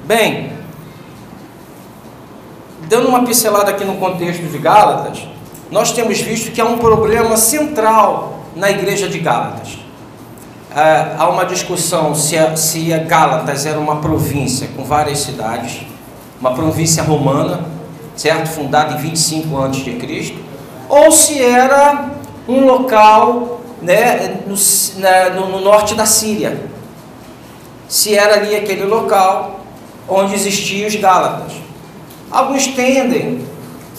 Bem, dando uma pincelada aqui no contexto de Gálatas, nós temos visto que há um problema central na igreja de Gálatas. Há uma discussão se Gálatas era uma província com várias cidades, uma província romana, certo? Fundada em 25 a.C., ou se era um local, né, no norte da Síria, se era ali aquele local onde existiam os Gálatas. Alguns tendem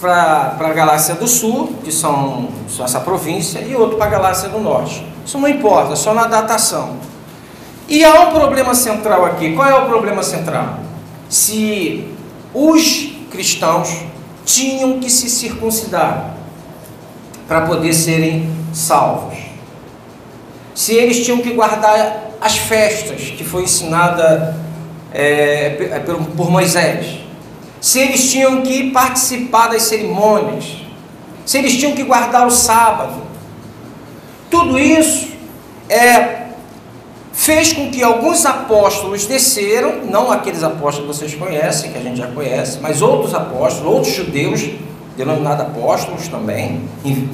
para a Galácia do Sul, que são essa província, e outro para a Galácia do Norte. Isso não importa, só na datação. E há um problema central aqui. Qual é o problema central? Se os cristãos tinham que se circuncidar para poder serem salvos, se eles tinham que guardar as festas que foi ensinada por Moisés, se eles tinham que participar das cerimônias, se eles tinham que guardar o sábado, tudo isso fez com que alguns apóstolos desceram, não aqueles apóstolos que vocês conhecem, que a gente já conhece, mas outros apóstolos, outros judeus, denominados apóstolos também,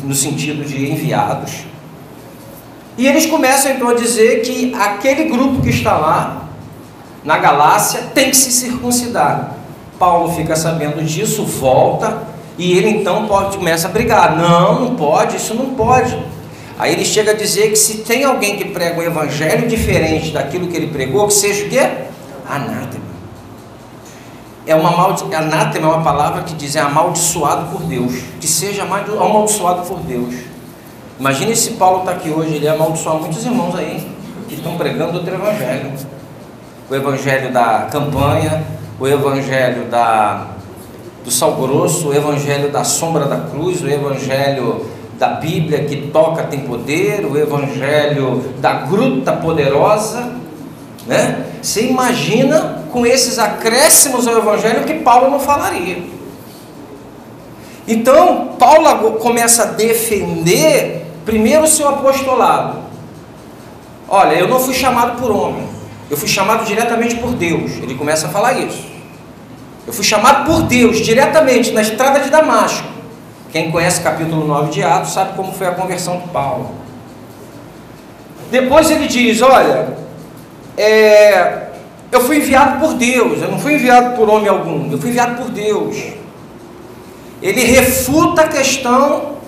no sentido de enviados, e eles começam então a dizer que aquele grupo que está lá, na Galácia, tem que se circuncidar. Paulo fica sabendo disso, volta, e ele então começa a brigar. Não pode, isso não pode. Aí ele chega a dizer que se tem alguém que prega um evangelho diferente daquilo que ele pregou, que seja o quê? Anátema. Anátema é uma palavra que diz amaldiçoado por Deus, que seja amaldiçoado por Deus. Imagine se Paulo está aqui hoje, ele amaldiçoa muitos irmãos aí, que estão pregando outro evangelho. O evangelho da campanha, o evangelho do sal grosso, o evangelho da sombra da cruz, o evangelho da Bíblia que toca tem poder, o evangelho da gruta poderosa, né? Você imagina com esses acréscimos ao evangelho que Paulo não falaria. Então Paulo começa a defender primeiro o seu apostolado. Olha, eu não fui chamado por homem, eu fui chamado diretamente por Deus. Ele começa a falar isso. Eu fui chamado por Deus diretamente na estrada de Damasco. Quem conhece o capítulo 9 de Atos sabe como foi a conversão de Paulo. Depois ele diz, olha, eu fui enviado por Deus, eu não fui enviado por homem algum, eu fui enviado por Deus. Ele refuta a questão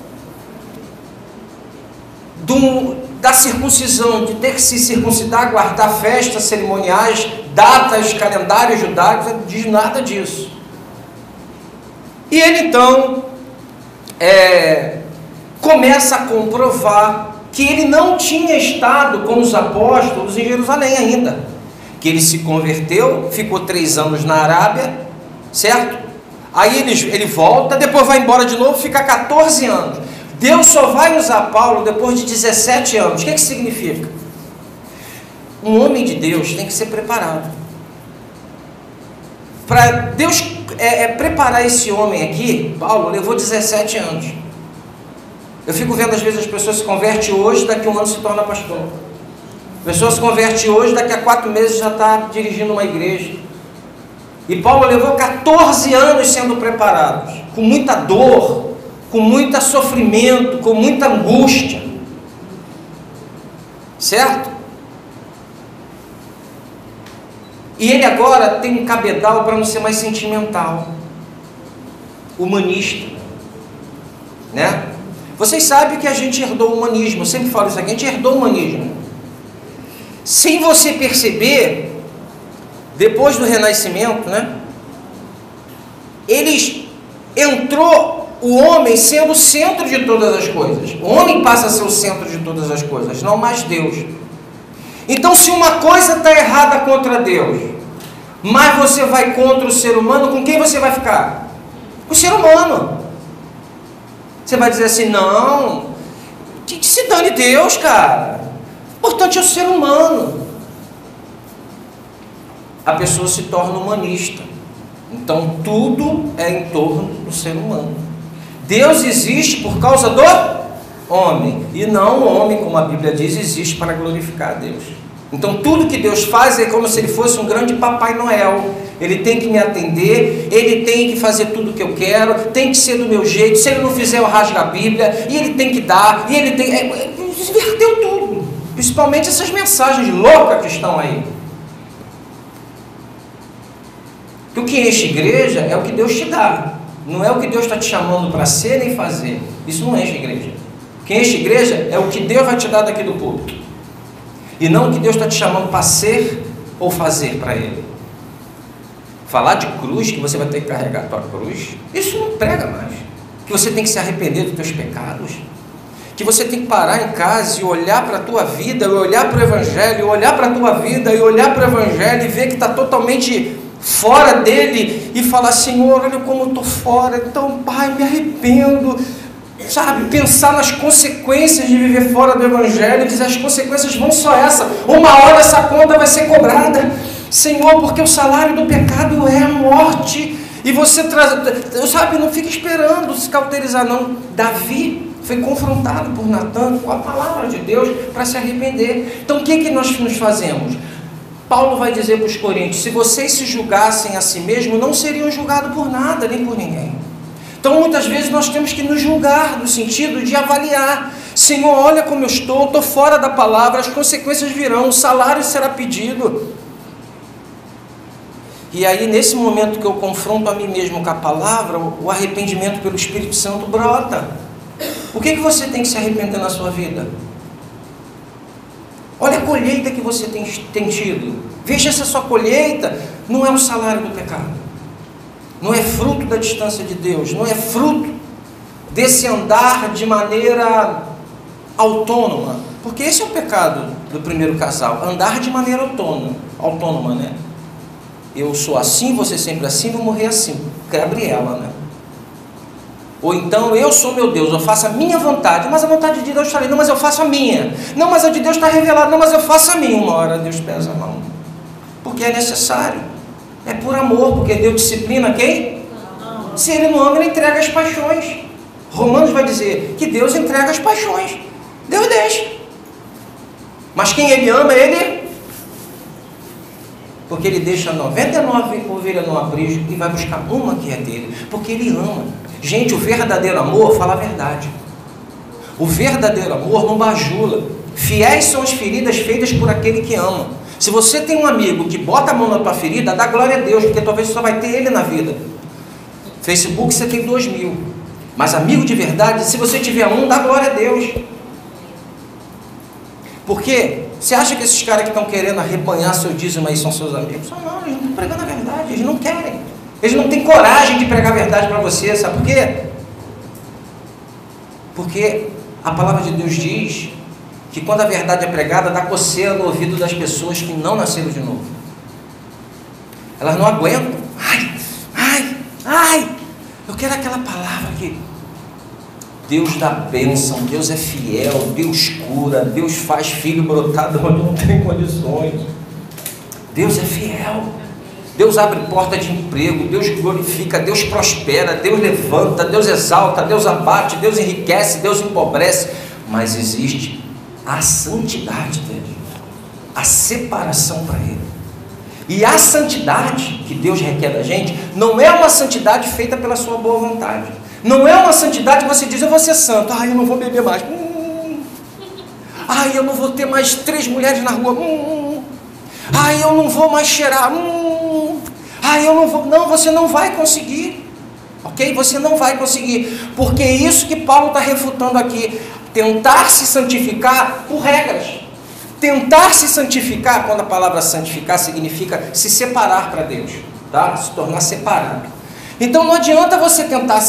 da circuncisão, de ter que se circuncidar, guardar festas cerimoniais, datas, calendários judaicos, não diz nada disso. E ele então começa a comprovar que ele não tinha estado com os apóstolos em Jerusalém ainda, que ele se converteu, ficou 3 anos na Arábia, certo? Aí ele volta, depois vai embora de novo, fica 14 anos. Deus só vai usar Paulo depois de 17 anos. O que significa? Um homem de Deus tem que ser preparado. Para Deus preparar esse homem aqui, Paulo levou 17 anos. Eu fico vendo às vezes as pessoas se convertem hoje, daqui a 1 ano se torna pastor. A pessoa se converte hoje, daqui a 4 meses já está dirigindo uma igreja. E Paulo levou 14 anos sendo preparado, com muita dor, com muito sofrimento, com muita angústia, certo? E ele agora tem um cabedal para não ser mais sentimental, humanista, né? Vocês sabem que a gente herdou o humanismo, eu sempre falo isso aqui, a gente herdou o humanismo. Sem você perceber, depois do Renascimento, né? Entrou o homem sendo o centro de todas as coisas. O homem passa a ser o centro de todas as coisas, não mais Deus. Então, se uma coisa está errada contra Deus, mas você vai contra o ser humano, com quem você vai ficar? Com o ser humano. Você vai dizer assim, não, que se dane Deus, cara. O importante é o ser humano. A pessoa se torna humanista. Então, tudo é em torno do ser humano. Deus existe por causa do homem, e não o homem, como a Bíblia diz, existe para glorificar a Deus. Então tudo que Deus faz é como se ele fosse um grande Papai Noel. ele tem que me atender, ele tem que fazer tudo o que eu quero, tem que ser do meu jeito, se ele não fizer eu rasgo a Bíblia, e ele tem que dar, e ele tem... Inverteu tudo, principalmente essas mensagens loucas que estão aí. Que o que enche igreja é o que Deus te dá, não é o que Deus está te chamando para ser nem fazer. Isso não enche igreja. O que enche igreja é o que Deus vai te dar daqui do púlpito, e não o que Deus está te chamando para ser ou fazer para Ele. Falar de cruz, que você vai ter que carregar a tua cruz, isso não prega mais. Que você tem que se arrepender dos teus pecados, que você tem que parar em casa e olhar para a tua vida, e olhar para o Evangelho, olhar para a tua vida, e olhar para o Evangelho, e ver que está totalmente fora dele, e falar: Senhor, olha como eu estou fora, então, Pai, me arrependo, sabe? Pensar nas consequências de viver fora do Evangelho, dizer: as consequências vão só essa, uma hora essa conta vai ser cobrada, Senhor, porque o salário do pecado é a morte, e você traz, sabe, não fica esperando se cauterizar não. Davi foi confrontado por Natan com a palavra de Deus para se arrepender. Então o que nós nos fazemos? Paulo vai dizer para os coríntios: se vocês se julgassem a si mesmos, não seriam julgados por nada, nem por ninguém. Então muitas vezes nós temos que nos julgar, no sentido de avaliar: Senhor, olha como eu estou fora da palavra, as consequências virão, o salário será pedido. E aí, nesse momento que eu confronto a mim mesmo com a palavra, o arrependimento pelo Espírito Santo brota. O que você tem que se arrepender na sua vida? Olha a colheita que você tem tido. Veja se a sua colheita não é o salário do pecado, não é fruto da distância de Deus, não é fruto desse andar de maneira autônoma, porque esse é o pecado do primeiro casal, andar de maneira autônoma, né? Eu sou assim, você sempre assim, vou morrer assim, Gabriela, né? Ou então, eu sou meu Deus, eu faço a minha vontade, mas a vontade de Deus está ali, não, mas eu faço a minha, não, mas a de Deus está revelada, não, mas eu faço a minha. Uma hora Deus pesa a mão, porque é necessário, é por amor, porque Deus disciplina quem? Se Ele não ama, Ele entrega as paixões. Romanos vai dizer que Deus entrega as paixões, Deus deixa, mas quem Ele ama, Ele... porque Ele deixa 99 ovelhas no aprisco e vai buscar uma que é dele, porque Ele ama. Gente, o verdadeiro amor fala a verdade. O verdadeiro amor não bajula. Fiéis são as feridas feitas por aquele que ama. Se você tem um amigo que bota a mão na tua ferida, dá glória a Deus, porque talvez você só vai ter ele na vida. Facebook você tem 2.000, mas amigo de verdade, se você tiver um, dá glória a Deus. Porque você acha que esses caras que estão querendo arrebanhar seu dízimo aí são seus amigos? Não, eles não estão pregando a verdade, eles não querem. Eles não têm coragem de pregar a verdade para você, sabe por quê? Porque a palavra de Deus diz que quando a verdade é pregada, dá coceira no ouvido das pessoas que não nasceram de novo. Elas não aguentam. Ai, eu quero aquela palavra que Deus dá bênção, Deus é fiel, Deus cura, Deus faz filho brotar de onde não tem condições. Deus é fiel, Deus abre porta de emprego, Deus glorifica, Deus prospera, Deus levanta, Deus exalta, Deus abate, Deus enriquece, Deus empobrece. Mas existe a santidade dele, a separação para ele. E a santidade que Deus requer da gente não é uma santidade feita pela sua boa vontade. Não é uma santidade que você diz: eu vou ser santo, eu não vou beber mais, eu não vou ter mais 3 mulheres na rua, eu não vou mais cheirar, eu não vou. Não, você não vai conseguir, ok? Você não vai conseguir, porque é isso que Paulo está refutando aqui: tentar se santificar por regras. Tentar se santificar, quando a palavra santificar significa se separar para Deus, tá? Se tornar separado. Então não adianta você tentar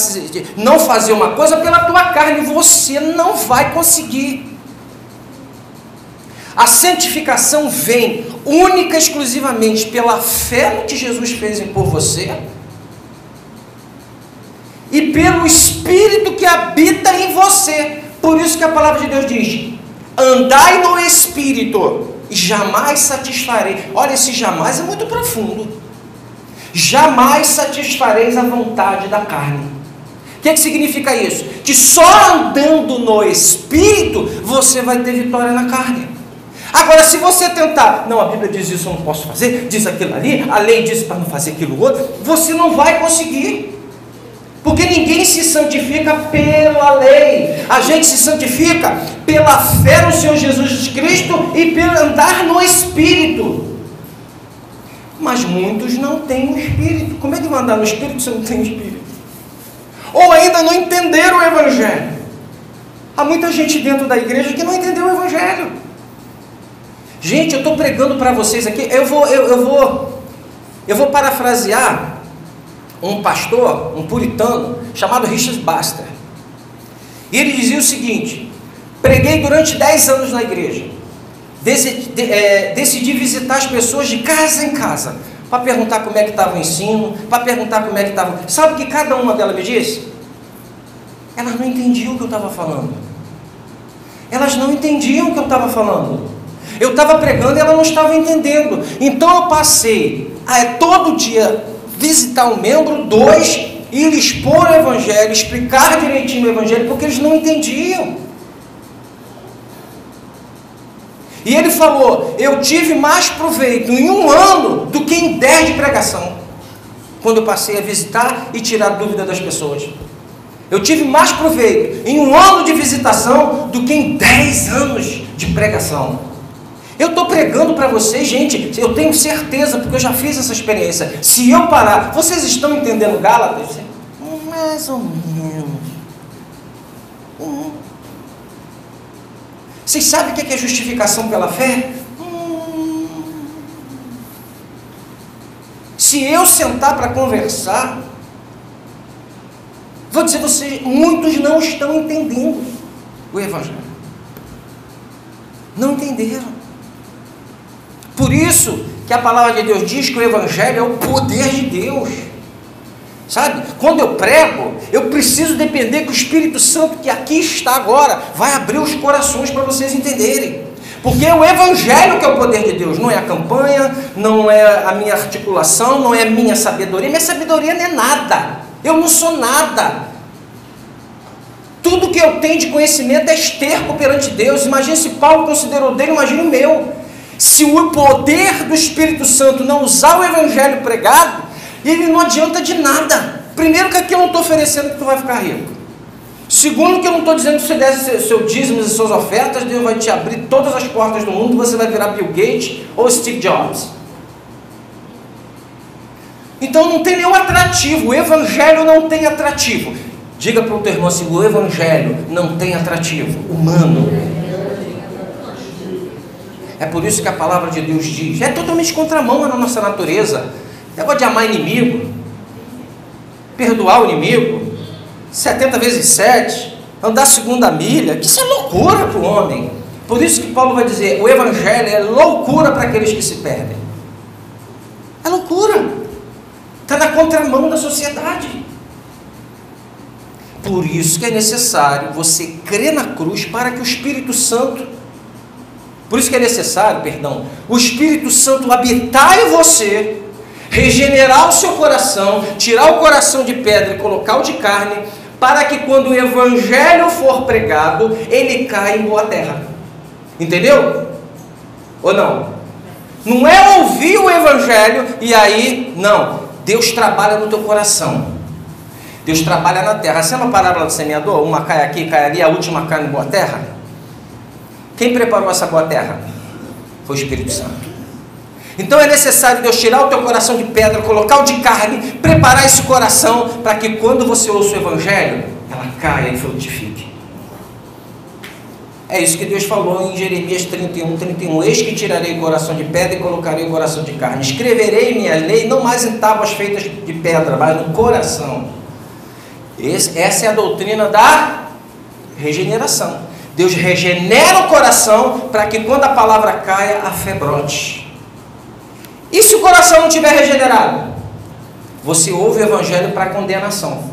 não fazer uma coisa pela tua carne, você não vai conseguir. A santificação vem única e exclusivamente pela fé no que Jesus fez por você e pelo Espírito que habita em você. Por isso que a palavra de Deus diz: andai no Espírito e jamais satisfarei. Olha, esse jamais é muito profundo. Jamais satisfareis a vontade da carne. O que significa isso? Que só andando no Espírito você vai ter vitória na carne. Agora, se você tentar, não, a Bíblia diz isso, eu não posso fazer, diz aquilo ali, a lei diz para não fazer aquilo outro, você não vai conseguir. Porque ninguém se santifica pela lei. A gente se santifica pela fé no Senhor Jesus Cristo e pelo andar no Espírito. Mas muitos não têm o Espírito. Como é que vai andar no Espírito se não tem o Espírito? Ou ainda não entenderam o Evangelho. Há muita gente dentro da igreja que não entendeu o Evangelho. Gente, eu estou pregando para vocês aqui, eu vou parafrasear um pastor, um puritano, chamado Richard Baxter. E ele dizia o seguinte: preguei durante 10 anos na igreja, decidi visitar as pessoas de casa em casa, para perguntar como é que estava o ensino, para perguntar como é que estava. Sabe o que cada uma delas me disse? Elas não entendiam o que eu estava falando. Elas não entendiam o que eu estava falando. Eu estava pregando e ela não estava entendendo. Então eu passei a todo dia visitar um membro, 2, e lhe expor o Evangelho, explicar direitinho o Evangelho, porque eles não entendiam. E ele falou: eu tive mais proveito em 1 ano do que em 10 de pregação, quando eu passei a visitar e tirar dúvida das pessoas. Eu tive mais proveito em 1 ano de visitação do que em 10 anos de pregação. Eu estou pregando para vocês, gente, eu tenho certeza, porque eu já fiz essa experiência. Se eu parar, vocês estão entendendo Gálatas? Mais ou menos. Vocês sabem o que é justificação pela fé? Se eu sentar para conversar, vou dizer a vocês, muitos não estão entendendo o Evangelho. Não entenderam. Por isso que a palavra de Deus diz que o Evangelho é o poder de Deus. Sabe? Quando eu prego, eu preciso depender que o Espírito Santo, que aqui está agora, vai abrir os corações para vocês entenderem. Porque é o Evangelho que é o poder de Deus, não é a campanha, não é a minha articulação, não é a minha sabedoria. Minha sabedoria não é nada. Eu não sou nada. Tudo que eu tenho de conhecimento é esterco perante Deus. Imagina se Paulo considerou dele, imagina o meu. Se o poder do Espírito Santo não usar o Evangelho pregado, ele não adianta de nada. Primeiro, que aqui eu não estou oferecendo que tu vai ficar rico. Segundo, que eu não estou dizendo que você desse seu dízimos e suas ofertas, Deus vai te abrir todas as portas do mundo, você vai virar Bill Gates ou Steve Jobs. Então não tem nenhum atrativo. O Evangelho não tem atrativo. Diga para o teu irmão assim: o Evangelho não tem atrativo humano. É por isso que a palavra de Deus diz, é totalmente contramão na nossa natureza. Negócio de amar inimigo, perdoar o inimigo, 70 vezes 7, andar segunda milha, que isso é loucura para o homem. Por isso que Paulo vai dizer, o Evangelho é loucura para aqueles que se perdem. É loucura. Está na contramão da sociedade. Por isso que é necessário você crer na cruz para que o Espírito Santo... Por isso que é necessário, o Espírito Santo habitar em você, regenerar o seu coração, tirar o coração de pedra e colocar o de carne, para que quando o Evangelho for pregado, ele caia em boa terra. Entendeu? Ou não? Não é ouvir o Evangelho e aí, não. Deus trabalha no teu coração. Deus trabalha na terra. Essa é uma parábola do semeador? Uma cai aqui, cai ali, a última cai em boa terra? Quem preparou essa boa terra? Foi o Espírito Santo. Então é necessário Deus tirar o teu coração de pedra, colocar o de carne, preparar esse coração, para que quando você ouça o Evangelho, ela caia e frutifique. É isso que Deus falou em Jeremias 31. Eis que tirarei o coração de pedra e colocarei o coração de carne. Escreverei minha lei, não mais em tábuas feitas de pedra, mas no coração. Essa é a doutrina da regeneração. Deus regenera o coração para que quando a palavra caia, a fé brote. E se o coração não estiver regenerado? Você ouve o Evangelho para condenação.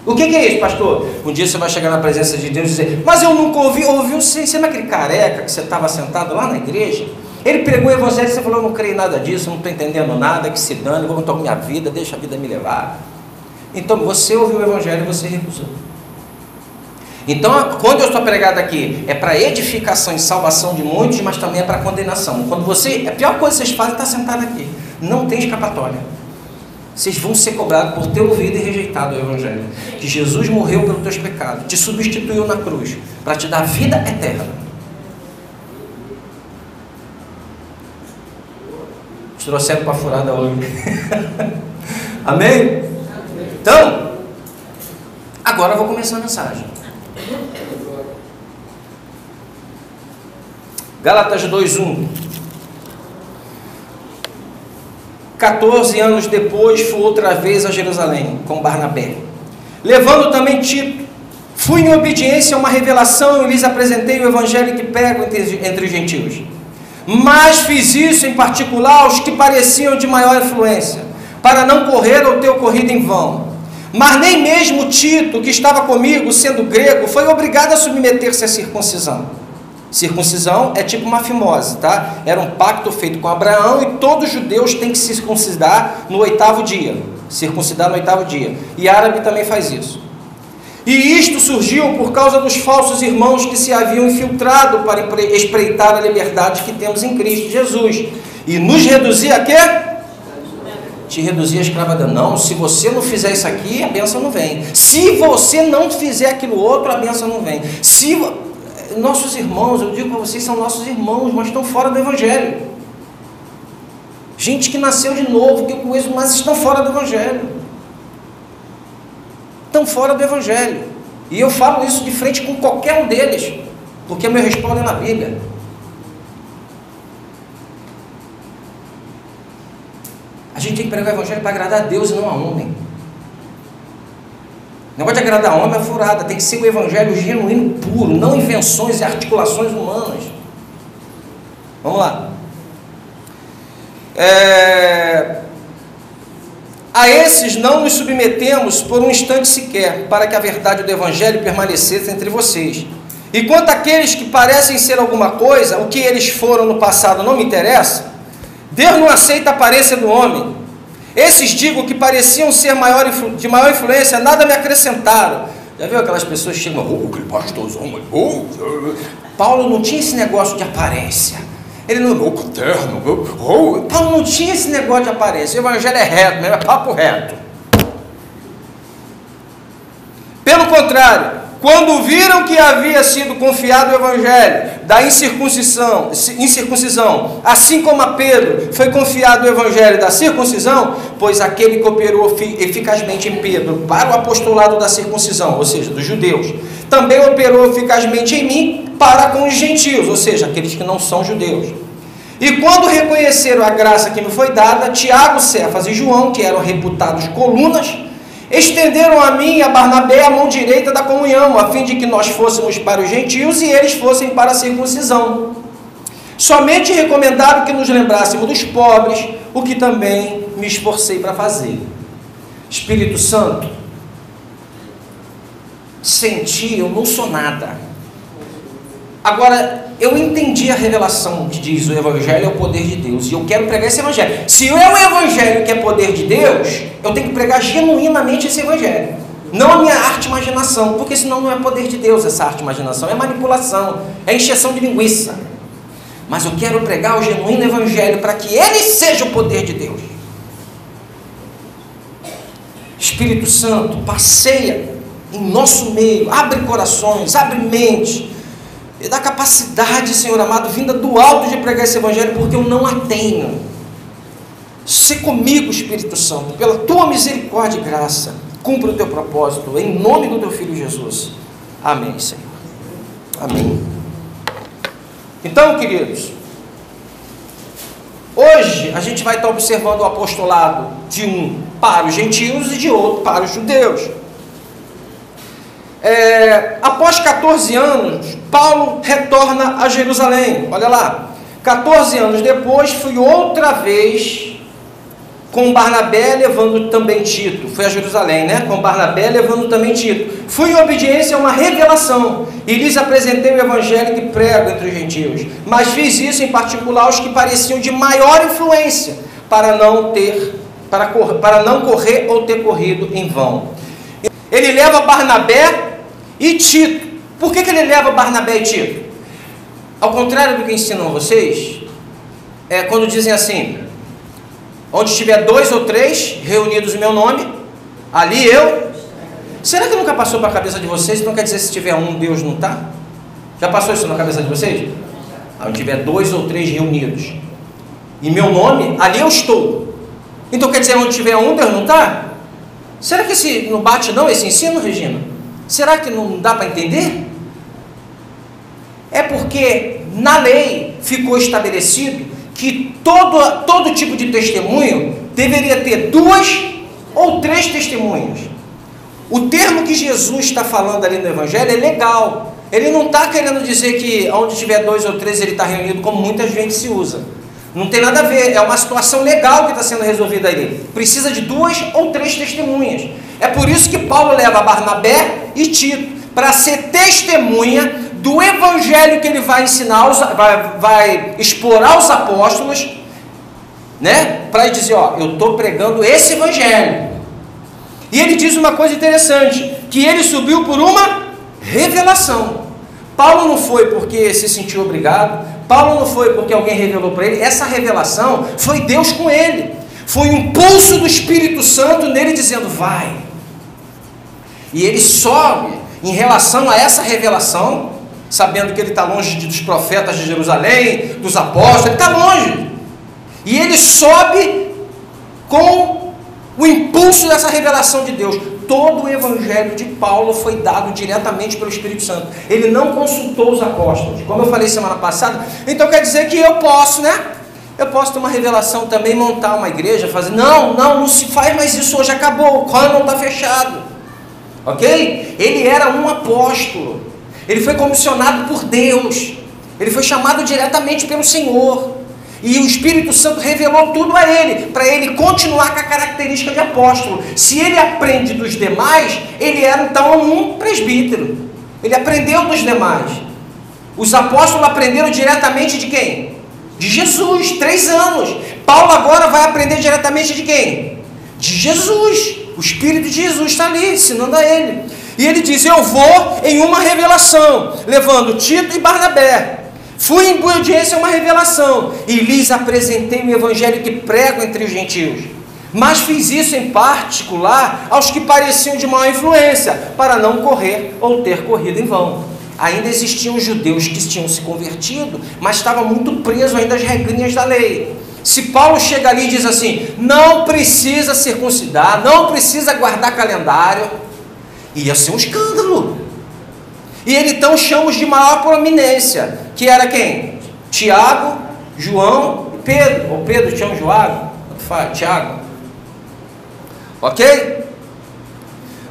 O que é isso, pastor? Um dia você vai chegar na presença de Deus e dizer, mas eu nunca ouviu sim. Você não é aquele careca que você estava sentado lá na igreja? Ele pregou o Evangelho e você falou, eu não creio em nada disso, não estou entendendo nada, que se dane, vou tomar minha vida, deixa a vida me levar. Então você ouviu o Evangelho e você recusou. Então, quando eu estou pregado aqui, é para edificação e salvação de muitos, mas também é para condenação. Quando você, a pior coisa que vocês fazem é estar sentado aqui. Não tem escapatória. Vocês vão ser cobrados por ter ouvido e rejeitado o Evangelho. Que Jesus morreu pelos teus pecados, te substituiu na cruz, para te dar vida eterna. Te trouxeram para a furada hoje. Amém? Então, agora eu vou começar a mensagem. Gálatas 2:1. 14 anos depois, fui outra vez a Jerusalém com Barnabé, levando também Tito. Fui em obediência a uma revelação e lhes apresentei o evangelho que prego entre os gentios. Mas fiz isso em particular aos que pareciam de maior influência, para não correr ou ter ocorrido em vão. Mas nem mesmo Tito, que estava comigo, sendo grego, foi obrigado a submeter-se à circuncisão. Circuncisão é tipo uma fimose, tá? Era um pacto feito com Abraão e todos os judeus têm que se circuncidar no 8º dia. Circuncidar no 8º dia. E árabe também faz isso. E isto surgiu por causa dos falsos irmãos que se haviam infiltrado para espreitar a liberdade que temos em Cristo Jesus. E nos reduzir a quê? Te reduzir a escravidão. Não, se você não fizer isso aqui, a bênção não vem. Se você não fizer aquilo outro, a bênção não vem. Nossos irmãos, eu digo para vocês, são nossos irmãos, mas estão fora do Evangelho. Gente que nasceu de novo, que eu conheço, mas estão fora do Evangelho. Estão fora do Evangelho. E eu falo isso de frente com qualquer um deles, porque meu respaldo é na Bíblia. A gente tem que pregar o Evangelho para agradar a Deus e não a homem. O negócio de agradar a homem é furada, tem que ser o Evangelho genuíno, puro, não invenções e articulações humanas. Vamos lá. A esses não nos submetemos por um instante sequer, para que a verdade do Evangelho permanecesse entre vocês. E quanto àqueles que parecem ser alguma coisa, o que eles foram no passado não me interessa. Deus não aceita a aparência do homem. Esses, digo, que pareciam ser de maior influência, nada me acrescentaram. Já viu aquelas pessoas que chegam, aquele pastorzão, Paulo não tinha esse negócio de aparência. Ele não, terno, Paulo não tinha esse negócio de aparência. O Evangelho é reto, mesmo, é papo reto. Pelo contrário, quando viram que havia sido confiado o Evangelho da incircuncisão, assim como a Pedro foi confiado o Evangelho da circuncisão, pois aquele que operou eficazmente em Pedro para o apostolado da circuncisão, ou seja, dos judeus, também operou eficazmente em mim para com os gentios, ou seja, aqueles que não são judeus. E quando reconheceram a graça que me foi dada, Tiago, Cefas e João, que eram reputados colunas, estenderam a mim e a Barnabé a mão direita da comunhão, a fim de que nós fôssemos para os gentios e eles fossem para a circuncisão. Somente recomendaram que nos lembrássemos dos pobres, o que também me esforcei para fazer. Espírito Santo, senti, eu não sou nada. Agora, eu entendi a revelação que diz o Evangelho é o poder de Deus, e eu quero pregar esse Evangelho. Se é o Evangelho que é poder de Deus, eu tenho que pregar genuinamente esse Evangelho, não a minha arte imaginação, porque senão não é poder de Deus essa arte imaginação, é manipulação, é encheção de linguiça. Mas eu quero pregar o genuíno Evangelho para que ele seja o poder de Deus. Espírito Santo, passeia em nosso meio, abre corações, abre mente, e dá capacidade, Senhor amado, vinda do alto de pregar esse Evangelho, porque eu não a tenho. Se comigo, Espírito Santo, pela tua misericórdia e graça, cumpra o teu propósito, em nome do teu Filho Jesus. Amém, Senhor. Amém. Então, queridos, hoje a gente vai estar observando o apostolado de um para os gentios e de outro para os judeus. Após 14 anos, Paulo retorna a Jerusalém. Olha lá, 14 anos depois, fui outra vez com Barnabé, levando também Tito. Fui a Jerusalém, né? Com Barnabé, levando também Tito. Fui em obediência a uma revelação e lhes apresentei o evangelho que prego entre os gentios. Mas fiz isso em particular aos que pareciam de maior influência, para não correr ou ter corrido em vão. Ele leva Barnabé e Tito. Por que ele leva Barnabé e Tito? Ao contrário do que ensinam vocês, quando dizem assim, onde estiver 2 ou 3 reunidos em meu nome, ali eu... Será que nunca passou para a cabeça de vocês? Então quer dizer, se tiver um, Deus não está? Já passou isso na cabeça de vocês? Onde tiver 2 ou 3 reunidos em meu nome, ali eu estou. Então quer dizer, onde tiver um, Deus não está? Será que esse não bate não, esse ensino, Regina? Será que não dá para entender? É porque na lei ficou estabelecido que todo tipo de testemunho deveria ter 2 ou 3 testemunhas. O termo que Jesus está falando ali no Evangelho é legal. Ele não está querendo dizer que onde tiver 2 ou 3 ele está reunido, como muita gente se usa. Não tem nada a ver, é uma situação legal que está sendo resolvida ali. Precisa de 2 ou 3 testemunhas. É por isso que Paulo leva Barnabé e Tito, para ser testemunha do Evangelho que ele vai ensinar, vai expor aos apóstolos, né? Para dizer, ó, eu estou pregando esse Evangelho. E ele diz uma coisa interessante, que ele subiu por uma revelação. Paulo não foi porque se sentiu obrigado, Paulo não foi porque alguém revelou para ele, essa revelação foi Deus com ele, foi um impulso do Espírito Santo nele dizendo, vai. E ele sobe em relação a essa revelação, sabendo que ele está longe dos profetas de Jerusalém, dos apóstolos, ele está longe. E ele sobe com o impulso dessa revelação de Deus. Todo o evangelho de Paulo foi dado diretamente pelo Espírito Santo. Ele não consultou os apóstolos, como eu falei semana passada. Então quer dizer que eu posso, né? Eu posso ter uma revelação também, montar uma igreja, fazer... Não se faz mais isso, hoje acabou, o cânon está fechado. Ok? Ele era um apóstolo. Ele foi comissionado por Deus. Ele foi chamado diretamente pelo Senhor. E o Espírito Santo revelou tudo a ele, para ele continuar com a característica de apóstolo. Se ele aprende dos demais, ele era então um presbítero. Ele aprendeu dos demais. Os apóstolos aprenderam diretamente de quem? De Jesus, 3 anos. Paulo agora vai aprender diretamente de quem? De Jesus. O Espírito de Jesus está ali, ensinando a ele. E ele diz, eu vou em uma revelação, levando Tito e Barnabé. Fui em obediência a uma revelação, e lhes apresentei o evangelho que prego entre os gentios. Mas fiz isso em particular aos que pareciam de má influência, para não correr ou ter corrido em vão. Ainda existiam judeus que tinham se convertido, mas estavam muito presos ainda às regrinhas da lei. Se Paulo chega ali e diz assim, não precisa circuncidar, não precisa guardar calendário, ia ser um escândalo. E ele então chama os de maior prominência, que era quem? Tiago, João e Pedro. Ou Pedro chama Tiago. Ok?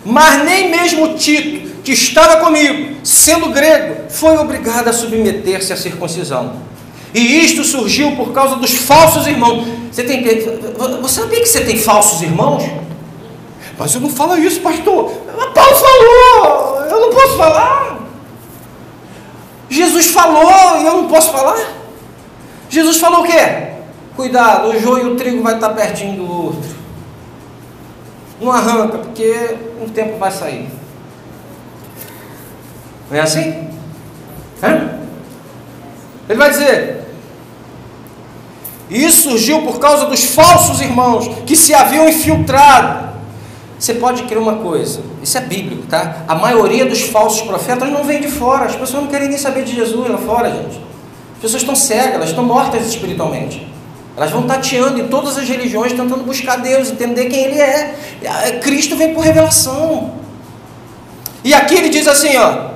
Mas nem mesmo Tito, que estava comigo, sendo grego, foi obrigado a submeter-se à circuncisão. E isto surgiu por causa dos falsos irmãos. Você sabia que você tem falsos irmãos? Mas eu não falo isso, pastor. Paulo falou, eu não posso falar. Jesus falou e eu não posso falar? Jesus falou o quê? Cuidado, o joio e o trigo vai estar pertinho do outro. Não arranca, porque um tempo vai sair. Não é assim? Ele vai dizer, isso surgiu por causa dos falsos irmãos que se haviam infiltrado. Você pode crer uma coisa, isso é bíblico, tá? A maioria dos falsos profetas não vem de fora, as pessoas não querem nem saber de Jesus lá fora, gente. As pessoas estão cegas, elas estão mortas espiritualmente. Elas vão tateando em todas as religiões, tentando buscar Deus, entender quem Ele é. Cristo vem por revelação. E aqui ele diz assim, ó,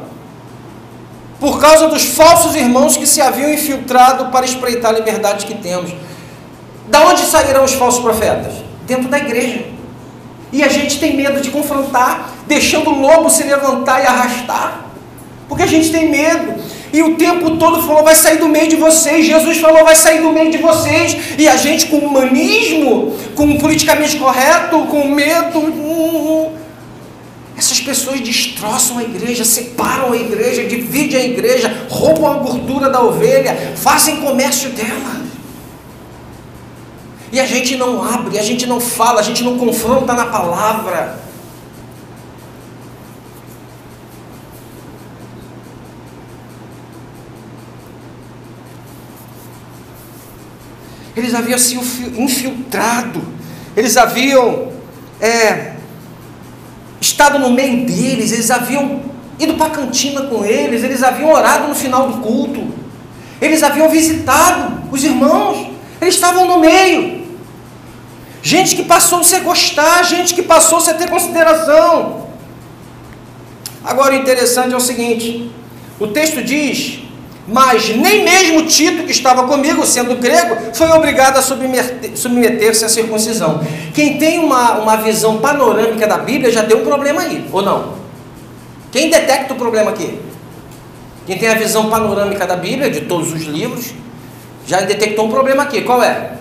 por causa dos falsos irmãos que se haviam infiltrado para espreitar a liberdade que temos. Da onde sairão os falsos profetas? Dentro da igreja. E a gente tem medo de confrontar, deixando o lobo se levantar e arrastar, porque a gente tem medo. E o tempo todo falou, vai sair do meio de vocês. Jesus falou, vai sair do meio de vocês. E a gente com humanismo, com o politicamente correto, com medo. Essas pessoas destroçam a igreja, separam a igreja, dividem a igreja, roubam a gordura da ovelha, fazem comércio dela. E a gente não abre, a gente não fala, a gente não confronta na palavra. eles haviam se infiltrado, eles haviam estado no meio deles, eles haviam ido para a cantina com eles, eles haviam orado no final do culto, eles haviam visitado os irmãos, eles estavam no meio. Gente que passou-se a gostar, gente que passou-se a ter consideração. Agora o interessante é o seguinte, o texto diz: mas nem mesmo Tito, que estava comigo, sendo grego, foi obrigado a submeter-se à circuncisão. Quem tem uma visão panorâmica da Bíblia já deu um problema aí, ou não? Quem detecta o problema aqui? Quem tem a visão panorâmica da Bíblia, de todos os livros, já detectou um problema aqui. Qual é?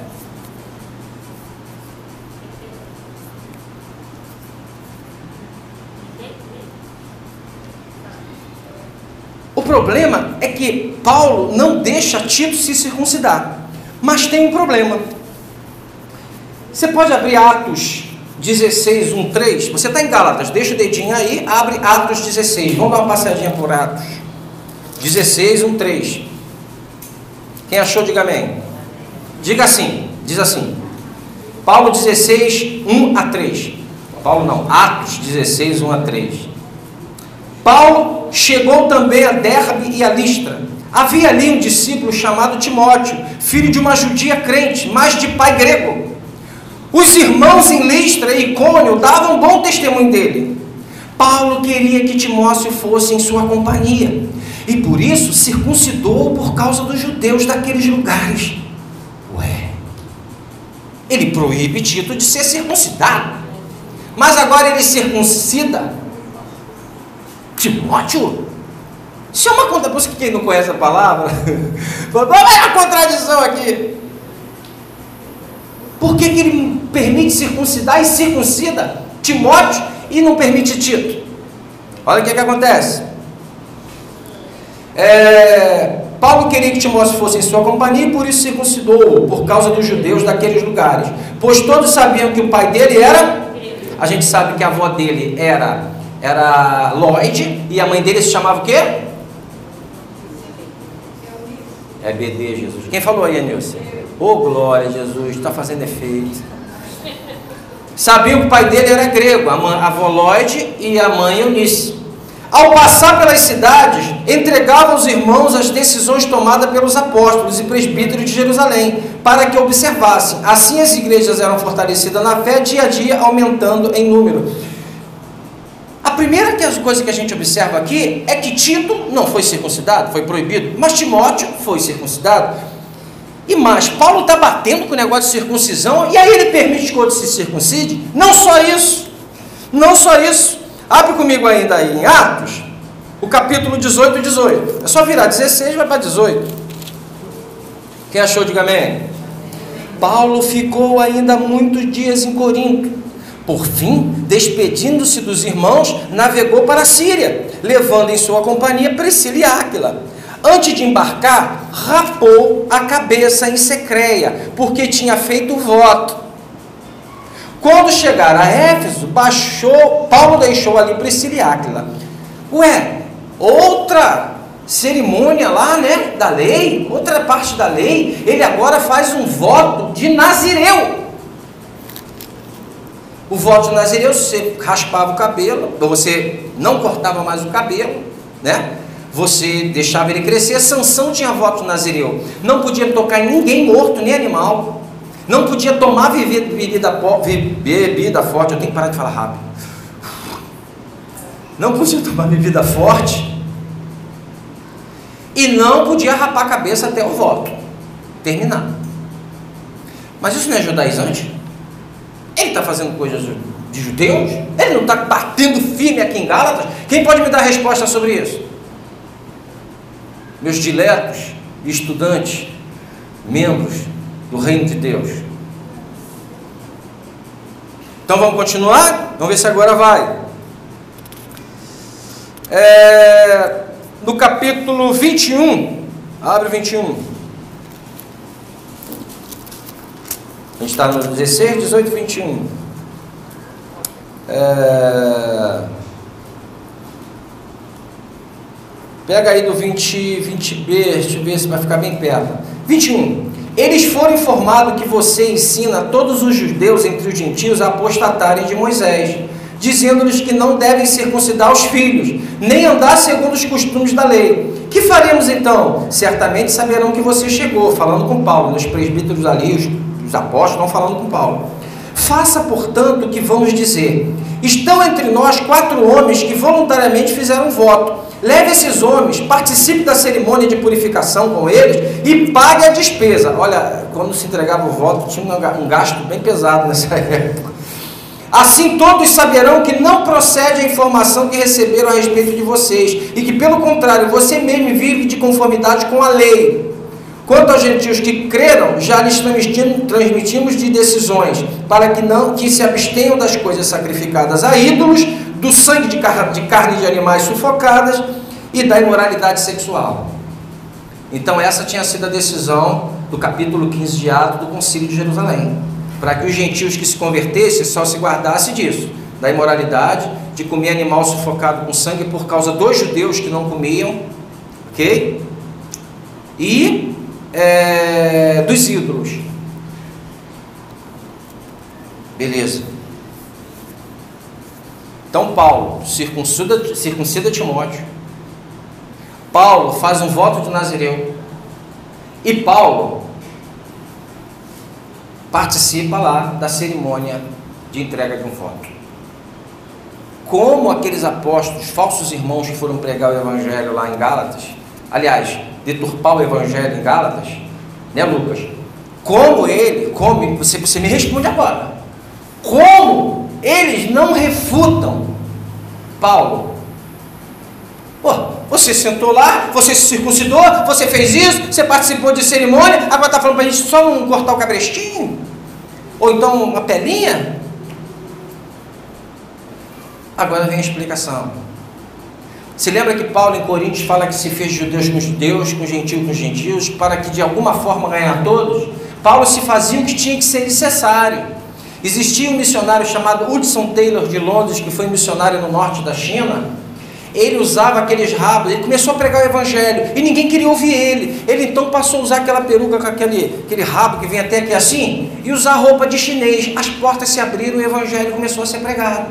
O problema é que Paulo não deixa Tito se circuncidar, mas tem um problema. Você pode abrir Atos 16, 1, 3, você está em Gálatas, deixa o dedinho aí, abre Atos 16, vamos dar uma passadinha por Atos 16, 1, 3. Quem achou, diga amém. Diga assim, diz assim, Paulo 16, 1 a 3, Paulo não, Atos 16, 1 a 3. Paulo chegou também a Derbe e a Listra. Havia ali um discípulo chamado Timóteo, filho de uma judia crente, mas de pai grego. Os irmãos em Listra e Icônio davam bom testemunho dele. Paulo queria que Timóteo fosse em sua companhia, e por isso circuncidou por causa dos judeus daqueles lugares. Ele proíbe Tito de ser circuncidado, mas agora ele circuncida Timóteo? Isso é uma contradição. Quem não conhece a palavra, é a contradição aqui. Por que ele permite circuncidar e circuncida Timóteo e não permite Tito? Olha o que acontece. Paulo queria que Timóteo fosse em sua companhia e por isso circuncidou, por causa dos judeus daqueles lugares, pois todos sabiam que o pai dele era, a gente sabe que a avó dele era Lloyd, e a mãe dele se chamava o quê? BD, Jesus. Quem falou aí, Nilson? Oh, glória a Jesus, está fazendo efeito. Sabiam que o pai dele era grego, a avó Lloyd e a mãe Eunice. Ao passar pelas cidades, entregava aos irmãos as decisões tomadas pelos apóstolos e presbíteros de Jerusalém, para que observassem. Assim as igrejas eram fortalecidas na fé, dia a dia aumentando em número. A primeira coisa que a gente observa aqui é que Tito não foi circuncidado, foi proibido, mas Timóteo foi circuncidado. E mais, Paulo está batendo com o negócio de circuncisão, e aí ele permite que outros se circuncidem? Não só isso, não só isso. Abre comigo ainda aí em Atos, o capítulo 18 e 18. É só virar 16 e vai para 18. Quem achou, diga amém. Paulo ficou ainda muitos dias em Corinto. Por fim, despedindo-se dos irmãos, navegou para a Síria, levando em sua companhia Priscila e Áquila. Antes de embarcar, rapou a cabeça em Secreia, porque tinha feito voto. Quando chegaram a Éfeso, Paulo deixou ali Priscila e Áquila. Outra cerimônia lá, né, da lei, outra parte da lei, ele agora faz um voto de nazireu. O voto de nazireu, você raspava o cabelo, você não cortava mais o cabelo, né? Você deixava ele crescer. Sansão tinha voto de nazireu, não podia tocar em ninguém morto, nem animal, não podia tomar bebida forte, eu tenho que parar de falar rápido, não podia tomar bebida forte, e não podia rapar a cabeça até o voto terminar. Mas isso não é judaizante? Ele está fazendo coisas de judeus? Ele não está batendo firme aqui em Gálatas? Quem pode me dar resposta sobre isso? Meus diletos, estudantes, membros do reino de Deus. Então vamos continuar? Vamos ver se agora vai. No capítulo 21, abre 21. A gente está no 16, 18 e 21. Pega aí do 20b, deixa eu ver se vai ficar bem perto. 21. eles foram informados que você ensina todos os judeus entre os gentios a apostatarem de Moisés, dizendo-lhes que não devem circuncidar os filhos, nem andar segundo os costumes da lei. Que faremos então? Certamente saberão que você chegou, falando com Paulo, os presbíteros ali, os apóstolos estão falando com Paulo. Faça, portanto, o que vamos dizer. Estão entre nós 4 homens que voluntariamente fizeram voto. Leve esses homens, participe da cerimônia de purificação com eles e pague a despesa. Olha, quando se entregava o voto, tinha um gasto bem pesado nessa época. Assim todos saberão que não procede a informação que receberam a respeito de vocês, e que, pelo contrário, você mesmo vive de conformidade com a lei. Quanto aos gentios que creram, já lhes transmitimos de decisões, para que se abstenham das coisas sacrificadas a ídolos, do sangue de carne de animais sufocadas e da imoralidade sexual. Então essa tinha sido a decisão do capítulo 15 de Atos do Concílio de Jerusalém, para que os gentios que se convertessem só se guardassem disso, da imoralidade, de comer animal sufocado com sangue por causa dos judeus que não comiam, ok? E dos ídolos. Beleza. Então Paulo circuncida Timóteo. Paulo faz um voto de Nazireu. E Paulo participa lá da cerimônia de entrega de um voto. Como aqueles apóstolos, falsos irmãos que foram pregar o evangelho lá em Gálatas, aliás, deturpar o evangelho em Gálatas, né, Lucas? Você me responde agora. Como eles não refutam Paulo? Pô, você sentou lá, você se circuncidou, você fez isso, você participou de cerimônia, agora está falando para a gente só não cortar o cabrestinho? Ou então uma pelinha? Agora vem a explicação. Se lembra que Paulo em Coríntios fala que se fez judeus com judeus, com gentios com gentios, para que de alguma forma ganhar todos? Paulo se fazia o que tinha que ser necessário. Existia um missionário chamado Hudson Taylor de Londres, que foi missionário no norte da China. Ele usava aqueles rabos, ele começou a pregar o evangelho e ninguém queria ouvir ele. Ele então passou a usar aquela peruca com aquele rabo que vem até aqui assim, e usar roupa de chinês. As portas se abriram e o evangelho começou a ser pregado.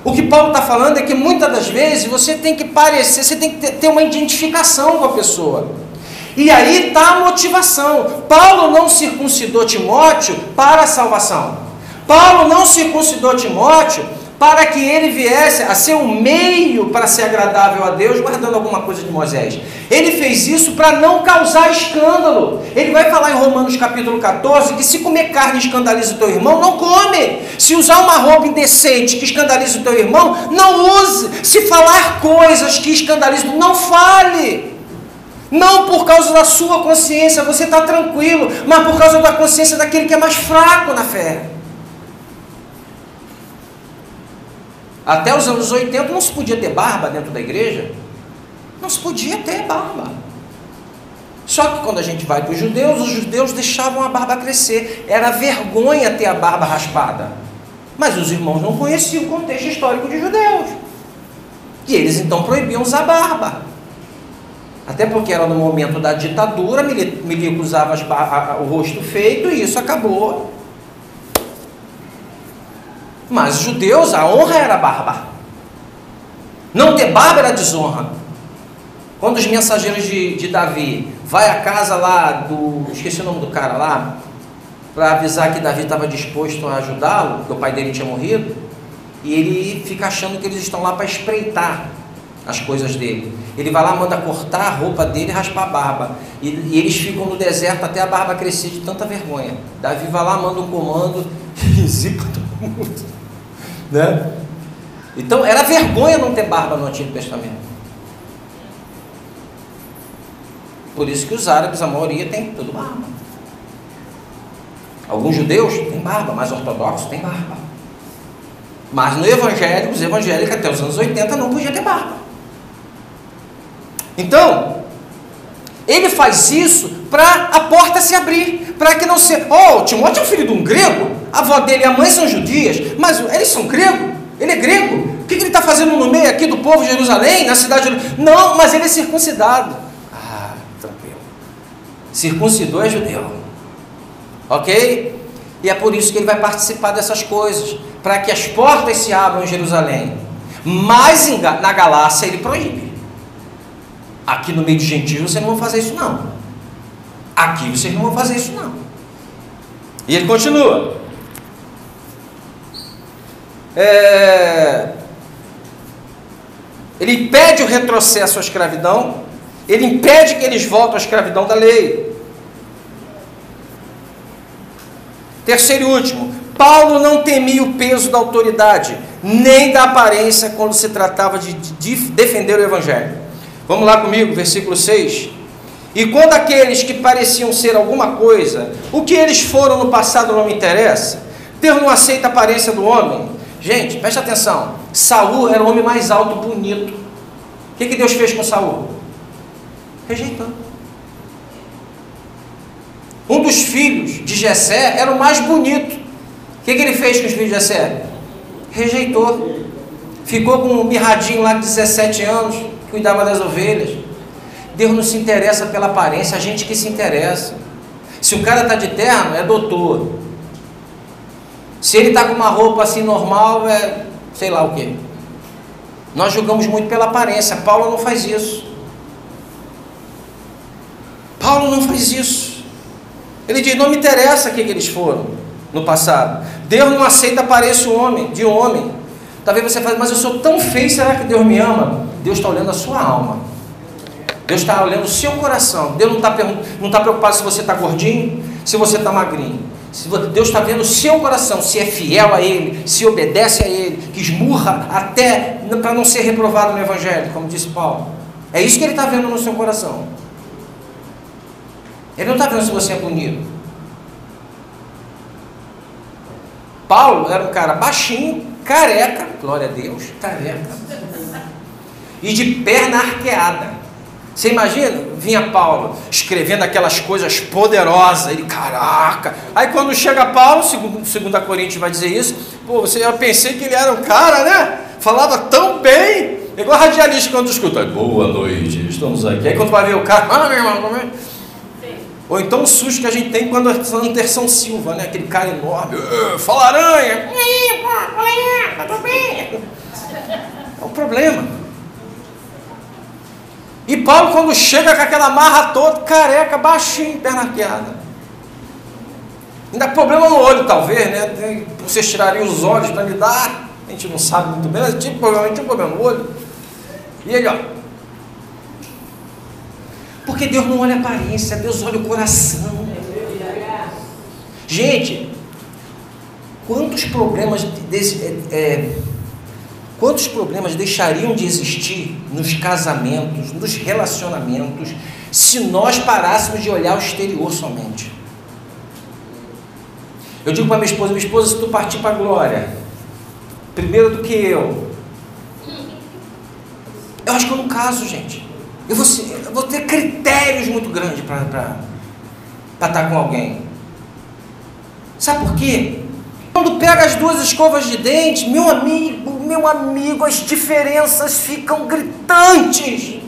O que Paulo está falando é que muitas das vezes você tem que parecer, você tem que ter uma identificação com a pessoa. E aí está a motivação. Paulo não circuncidou Timóteo para a salvação. Paulo não circuncidou Timóteo para que ele viesse a ser um meio para ser agradável a Deus, guardando alguma coisa de Moisés. Ele fez isso para não causar escândalo. Ele vai falar em Romanos capítulo 14, que se comer carne escandaliza o teu irmão, não come. Se usar uma roupa indecente que escandaliza o teu irmão, não use. Se falar coisas que escandalizam, não fale. Não por causa da sua consciência, você está tranquilo, mas por causa da consciência daquele que é mais fraco na fé. Até os anos 80 não se podia ter barba dentro da igreja. Não se podia ter barba. Só que quando a gente vai para os judeus deixavam a barba crescer. Era vergonha ter a barba raspada. Mas os irmãos não conheciam o contexto histórico de judeus. E eles então proibiam usar barba. Até porque era no momento da ditadura, Milico usava o rosto feito e isso acabou. Mas os judeus, a honra era a barba. Não ter barba era desonra. Quando os mensageiros de Davi vai à casa lá esqueci o nome do cara lá, para avisar que Davi estava disposto a ajudá-lo, porque o pai dele tinha morrido, e ele fica achando que eles estão lá para espreitar as coisas dele. Ele vai lá, manda cortar a roupa dele e raspar a barba. E eles ficam no deserto até a barba crescer de tanta vergonha. Davi vai lá, manda um comando e zica todo mundo. Né? Então era vergonha não ter barba no Antigo Testamento. Por isso que os árabes, a maioria, tem tudo barba. Alguns judeus têm barba, mas ortodoxos têm barba. Mas no evangélico, os evangélicos até os anos 80 não podia ter barba. Então ele faz isso para a porta se abrir, para que não se... Timóteo é um filho de um grego, a avó dele e a mãe são judias, mas eles são gregos, ele é grego, o que ele está fazendo no meio aqui do povo de Jerusalém, na cidade de... Não, mas ele é circuncidado. Tranquilo. Circuncidou é judeu. ok? E é por isso que ele vai participar dessas coisas, para que as portas se abram em Jerusalém. Mas na Galácia ele proíbe. Aqui no meio dos gentios vocês não vão fazer isso não. Aqui vocês não vão fazer isso não. E ele continua. Ele impede o retrocesso à escravidão. Ele impede que eles voltem à escravidão da lei. Terceiro e último, Paulo não temia o peso da autoridade, nem da aparência quando se tratava de defender o Evangelho. Vamos lá comigo, versículo 6. E quando aqueles que pareciam ser alguma coisa, o que eles foram no passado não me interessa, Deus não aceita a aparência do homem. Gente, preste atenção, Saul era o homem mais alto, bonito. O que Deus fez com Saul? Rejeitou. Um dos filhos de Jessé era o mais bonito. O que ele fez com os filhos de Jessé? Rejeitou. Ficou com um mirradinho lá de 17 anos, que cuidava das ovelhas. Deus não se interessa pela aparência, a gente que se interessa. Se o cara está de terno, é doutor. Se ele está com uma roupa assim normal, é sei lá o quê. Nós julgamos muito pela aparência. Paulo não faz isso. Paulo não faz isso. Ele diz, não me interessa o que eles foram no passado. Deus não aceita a aparência de um homem. Talvez você fale, mas eu sou tão feio, será que Deus me ama? Deus está olhando a sua alma. Deus está olhando o seu coração. Deus não está preocupado se você está gordinho, se você está magrinho. Deus está vendo o seu coração, se é fiel a Ele, se obedece a Ele, que esmurra até para não ser reprovado no Evangelho, como disse Paulo. É isso que Ele está vendo no seu coração. Ele não está vendo se você é bonito. Paulo era um cara baixinho, careca, glória a Deus, careca, e de perna arqueada. Você imagina? Vinha Paulo escrevendo aquelas coisas poderosas, ele, caraca. Aí quando chega Paulo, segundo a Coríntios vai dizer isso, pô, eu pensei que ele era um cara, né? Falava tão bem, igual radialista quando escuta, boa noite, estamos aqui. Aí quando vai ver o cara, meu irmão, como é? Ou então o susto que a gente tem quando é Anderson Silva, né? Aquele cara enorme, fala aranha, tudo bem. É um problema. E Paulo, quando chega com aquela marra toda, careca, baixinho, perna arqueada. Ainda problema no olho, talvez, né? Vocês tirariam os olhos para me dar, a gente não sabe muito bem, mas provavelmente tinha um problema no olho. E ele, ó. Porque Deus não olha a aparência, Deus olha o coração. Gente, quantos problemas deixariam de existir nos casamentos, nos relacionamentos, se nós parássemos de olhar o exterior somente? Eu digo para minha esposa, se tu partir para a glória, primeiro do que eu acho que eu não caso, gente. Eu vou ter critérios muito grandes para estar com alguém. Sabe por quê? Quando pega as duas escovas de dente, meu amigo, as diferenças ficam gritantes.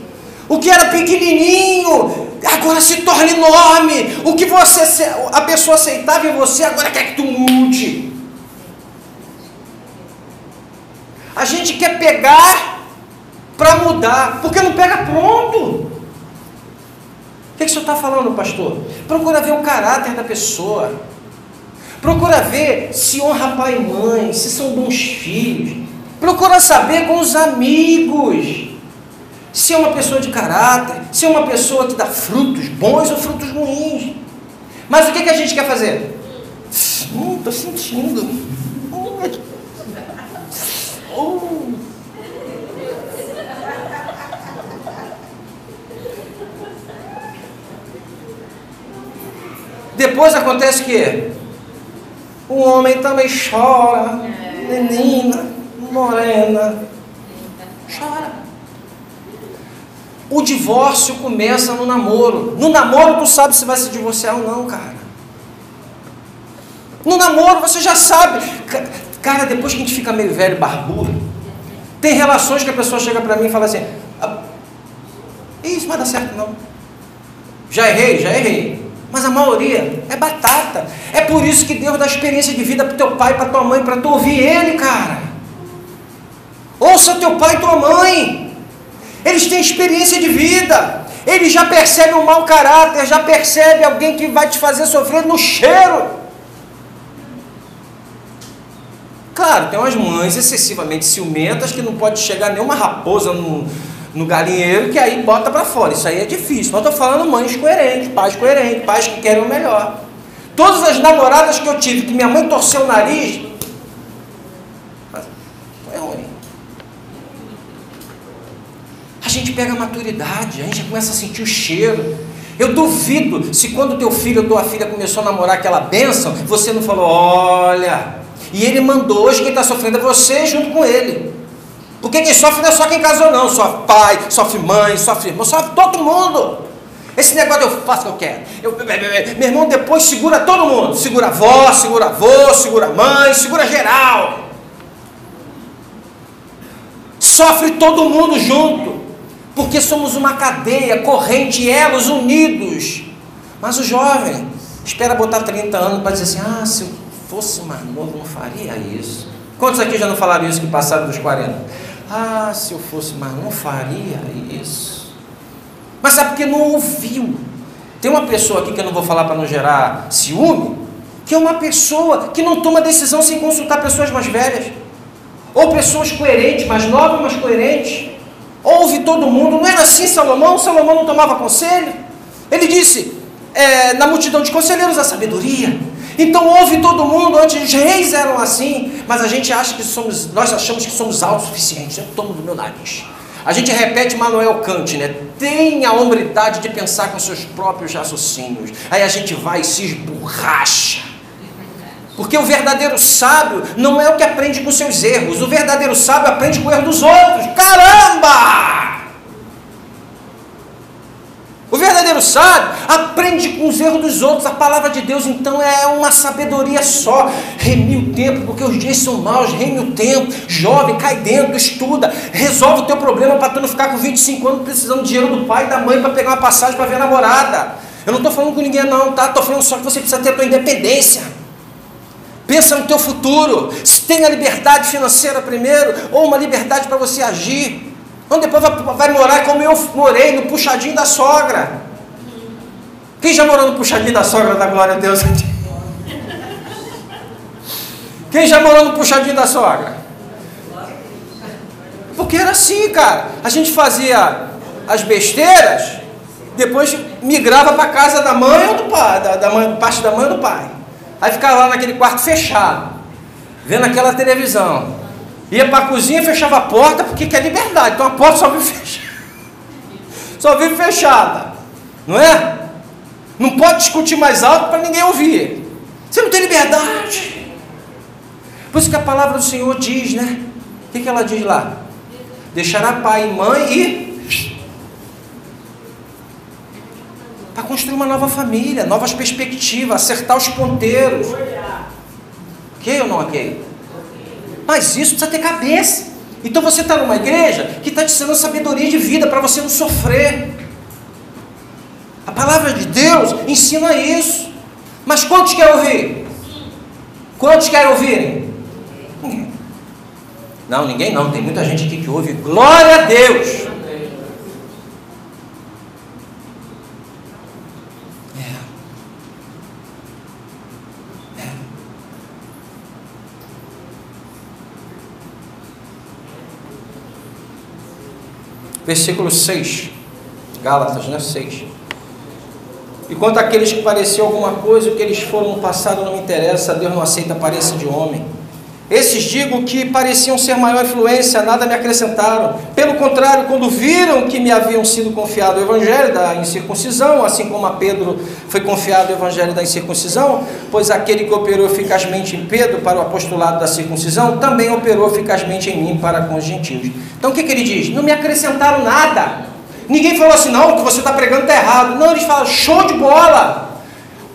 O que era pequenininho, agora se torna enorme. O que a pessoa aceitava em você, agora quer que tu mude. A gente quer pegar para mudar, porque não pega pronto. O que o senhor está falando, pastor? Procura ver o caráter da pessoa. Procura ver se honra pai e mãe, se são bons filhos. Procura saber com os amigos se é uma pessoa de caráter, se é uma pessoa que dá frutos bons ou frutos ruins. Mas o que a gente quer fazer? Estou sentindo. Depois acontece o quê? O homem também chora, menina, morena, chora. O divórcio começa no namoro. No namoro tu sabe se vai se divorciar ou não, cara. No namoro você já sabe. Cara, depois que a gente fica meio velho, barbudo, tem relações que a pessoa chega pra mim e fala assim, isso não vai dar certo não. Já errei. mas a maioria é batata. É por isso que Deus dá experiência de vida para o teu pai, para tua mãe, para tu ouvir Ele, cara. Ouça teu pai e tua mãe. Eles têm experiência de vida. Eles já percebem um mau caráter, já percebem alguém que vai te fazer sofrer no cheiro. Claro, tem umas mães excessivamente ciumentas que não pode chegar nenhuma raposa no galinheiro, que aí bota para fora. Isso aí é difícil. Mas eu estou falando mães coerentes, pais que querem o melhor. Todas as namoradas que eu tive, que minha mãe torceu o nariz, foi ruim. A gente pega a maturidade, a gente começa a sentir o cheiro. Eu duvido se quando teu filho ou tua filha começou a namorar aquela bênção, você não falou, olha, e ele mandou, hoje quem está sofrendo é você junto com ele. Porque quem sofre não é só quem casou não, sofre pai, sofre mãe, sofre irmão, sofre todo mundo. Esse negócio eu faço o que eu quero. Meu irmão depois segura todo mundo, segura avó, segura avô, segura mãe, segura geral. Sofre todo mundo junto, porque somos uma cadeia, corrente, elos unidos. Mas o jovem espera botar 30 anos para dizer assim, se eu fosse mais novo não faria isso. Quantos aqui já não falaram isso que passaram dos 40? Se eu fosse mais novo não faria isso. Mas sabe porque não ouviu. Tem uma pessoa aqui que eu não vou falar para não gerar ciúme, que é uma pessoa que não toma decisão sem consultar pessoas mais velhas, ou pessoas coerentes, mais novas, mas coerentes. Ouve todo mundo. Não era assim Salomão? Salomão não tomava conselho. Ele disse, na multidão de conselheiros a sabedoria. Então ouve todo mundo. Antes os reis eram assim, mas a gente acha que nós achamos que somos autossuficientes. Eu tomo do meu nariz. A gente repete Manuel Kant, né? Tenha a hombridade de pensar com seus próprios raciocínios. Aí a gente vai e se esborracha. Porque o verdadeiro sábio não é o que aprende com seus erros. O verdadeiro sábio aprende com o erro dos outros. Caramba! O verdadeiro sábio aprende com os erros dos outros. A palavra de Deus, então, é uma sabedoria só. Reme o tempo, porque os dias são maus. Reme o tempo. Jovem, cai dentro, estuda. Resolve o teu problema para tu não ficar com 25 anos precisando de dinheiro do pai e da mãe para pegar uma passagem para ver a namorada. Eu não estou falando com ninguém não, tá? Estou falando só que você precisa ter a tua independência. Pensa no teu futuro. Se tem a liberdade financeira primeiro, ou uma liberdade para você agir. Então depois vai morar como eu morei, no puxadinho da sogra. Quem já morou no puxadinho da sogra, da glória a Deus? Quem já morou no puxadinho da sogra? Porque era assim, cara. A gente fazia as besteiras, depois migrava para a casa da mãe ou do pai, parte da mãe ou do pai. Aí ficava lá naquele quarto fechado, vendo aquela televisão. Ia para a cozinha e fechava a porta, porque quer liberdade. Então a porta só vive fechada. Só vive fechada. Não é? Não pode discutir mais alto para ninguém ouvir. Você não tem liberdade. Por isso que a palavra do Senhor diz, né? O que ela diz lá? Deixará pai e mãe e... para construir uma nova família, novas perspectivas, acertar os ponteiros. Ok ou não ok? Mas isso precisa ter cabeça. Então você está numa igreja que está te ensinando sabedoria de vida para você não sofrer. A palavra de Deus ensina isso. Mas quantos querem ouvir? Quantos querem ouvir? Ninguém. Não, ninguém não. Tem muita gente aqui que ouve. Glória a Deus! Versículo 6, Gálatas, né? 6. E quanto àqueles que pareciam alguma coisa, o que eles foram no passado não me interessa, Deus não aceita a aparência de homem. Esses digo que pareciam ser maior influência, nada me acrescentaram. Pelo contrário, quando viram que me haviam sido confiado o evangelho da incircuncisão, assim como a Pedro foi confiado o evangelho da incircuncisão, pois aquele que operou eficazmente em Pedro para o apostolado da circuncisão, também operou eficazmente em mim para com os gentios. Então o que ele diz? Não me acrescentaram nada. Ninguém falou assim, não, o que você está pregando está errado. Não, eles falam, show de bola.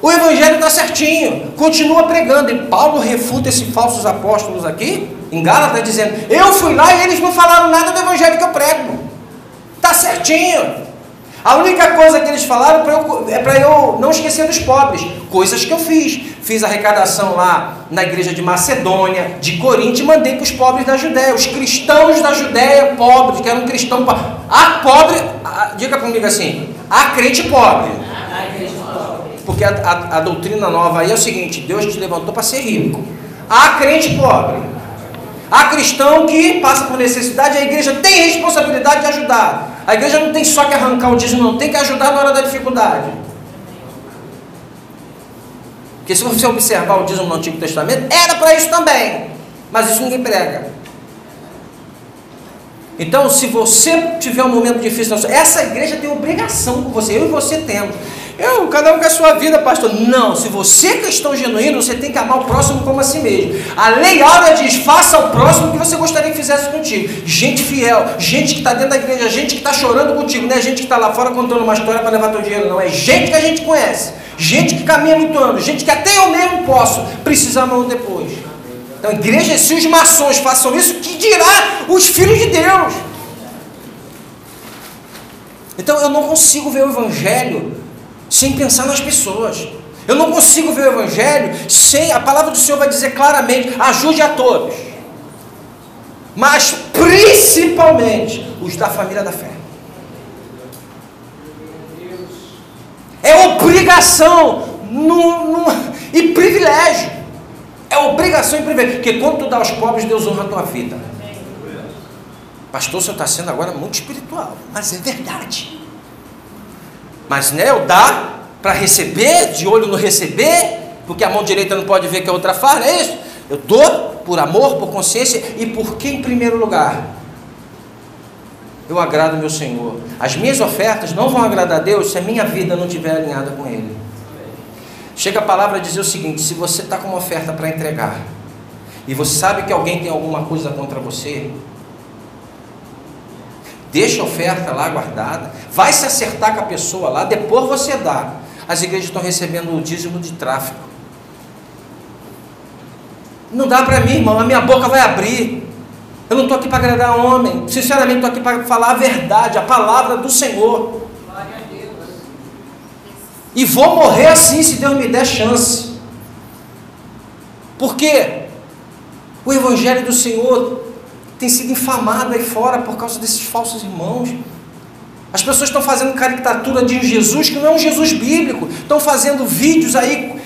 O evangelho está certinho, continua pregando. E Paulo refuta esses falsos apóstolos aqui, em Gálatas, dizendo, eu fui lá e eles não falaram nada do evangelho que eu prego. Está certinho. A única coisa que eles falaram é para eu não esquecer dos pobres. Coisas que eu fiz. Fiz arrecadação lá na igreja de Macedônia, de Corinto, e mandei para os pobres da Judéia. Os cristãos da Judéia pobres, que eram cristãos pobres. Diga comigo assim, há crente pobre. Porque a doutrina nova aí é o seguinte, Deus te levantou para ser rico. Há crente pobre. Há cristão que passa por necessidade, a igreja tem responsabilidade de ajudar. A igreja não tem só que arrancar o dízimo, não, tem que ajudar na hora da dificuldade. Porque se você observar o dízimo no Antigo Testamento, era para isso também, mas isso ninguém prega. Então, se você tiver um momento difícil, essa igreja tem obrigação com você, eu e você temos. Cada um com a sua vida, pastor. Não, se você é cristão genuíno, você tem que amar o próximo como a si mesmo. A lei áurea diz, faça ao próximo o que você gostaria que fizesse contigo. Gente fiel, gente que está dentro da igreja, gente que está chorando contigo, não é gente que está lá fora contando uma história para levar teu dinheiro, não. É gente que a gente conhece, gente que caminha muito ano, gente que até eu mesmo posso precisar amanhã depois. Então, igreja, se os maçons façam isso, que dirá os filhos de Deus? Então, eu não consigo ver o evangelho sem pensar nas pessoas. Eu não consigo ver o evangelho sem... A palavra do Senhor vai dizer claramente, ajude a todos, mas principalmente os da família da fé. É obrigação e privilégio. É obrigação e privilégio. Porque quando tu dá aos pobres, Deus honra a tua vida. Pastor, o senhor está sendo agora muito espiritual, mas é verdade. Mas né, eu dar para receber, de olho no receber, porque a mão direita não pode ver que a outra faz, não é isso? Eu dou por amor, por consciência e porque em primeiro lugar eu agrado meu Senhor. As minhas ofertas não vão agradar a Deus se a minha vida não estiver alinhada com Ele. Chega a palavra a dizer o seguinte, se você está com uma oferta para entregar, e você sabe que alguém tem alguma coisa contra você, deixa a oferta lá guardada, vai se acertar com a pessoa lá, depois você dá. As igrejas estão recebendo o dízimo de tráfico. Não dá para mim, irmão, a minha boca vai abrir. Eu não estou aqui para agradar homem, sinceramente estou aqui para falar a verdade, a palavra do Senhor. Glória a Deus. E vou morrer assim, se Deus me der chance. Porque o evangelho do Senhor tem sido infamado aí fora por causa desses falsos irmãos. As pessoas estão fazendo caricatura de um Jesus que não é um Jesus bíblico, estão fazendo vídeos aí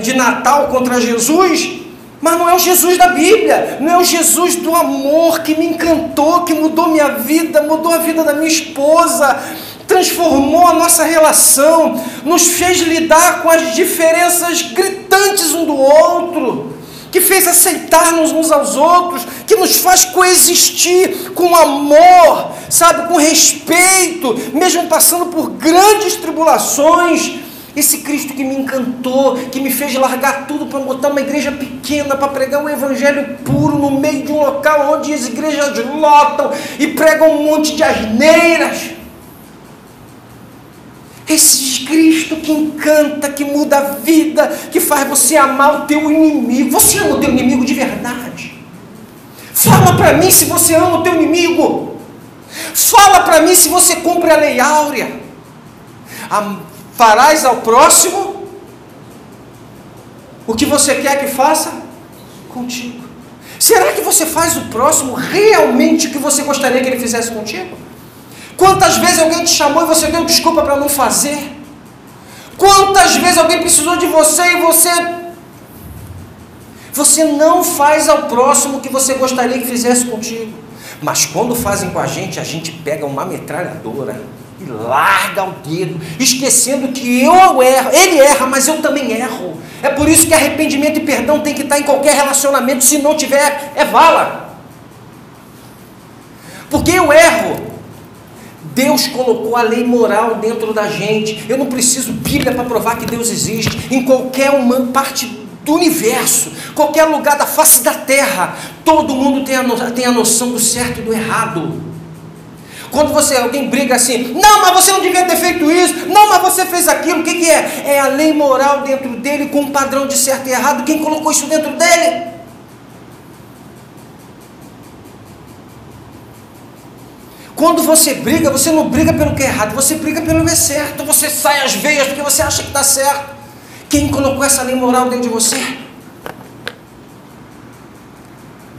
de Natal contra Jesus, mas não é o Jesus da Bíblia, não é o Jesus do amor que me encantou, que mudou minha vida, mudou a vida da minha esposa, transformou a nossa relação, nos fez lidar com as diferenças gritantes um do outro, que fez aceitar-nos uns aos outros, que nos faz coexistir com amor, sabe, com respeito, mesmo passando por grandes tribulações. Esse Cristo que me encantou, que me fez largar tudo para botar uma igreja pequena, para pregar um evangelho puro no meio de um local onde as igrejas lotam e pregam um monte de asneiras. Esse Cristo que encanta, que muda a vida, que faz você amar o teu inimigo. Você ama o teu inimigo de verdade? Fala para mim se você ama o teu inimigo. Fala para mim se você cumpre a lei áurea. Farás ao próximo o que você quer que faça contigo. Será que você faz o próximo realmente o que você gostaria que ele fizesse contigo? Quantas vezes alguém te chamou e você deu desculpa para não fazer? Quantas vezes alguém precisou de você e você não faz ao próximo o que você gostaria que fizesse contigo? Mas quando fazem com a gente pega uma metralhadora e larga o dedo, esquecendo que eu erro, ele erra, mas eu também erro. É por isso que arrependimento e perdão tem que estar em qualquer relacionamento. Se não tiver, é vala. Porque eu erro. Deus colocou a lei moral dentro da gente. Eu não preciso Bíblia para provar que Deus existe. Em qualquer parte do universo, qualquer lugar da face da terra, todo mundo tem a noção do certo e do errado. Quando alguém briga assim, não, mas você não devia ter feito isso, não, mas você fez aquilo, o que é? É a lei moral dentro dele, com um padrão de certo e errado. Quem colocou isso dentro dele? Quando você briga, você não briga pelo que é errado, você briga pelo que é certo. Você sai às veias porque você acha que está certo. Quem colocou essa lei moral dentro de você?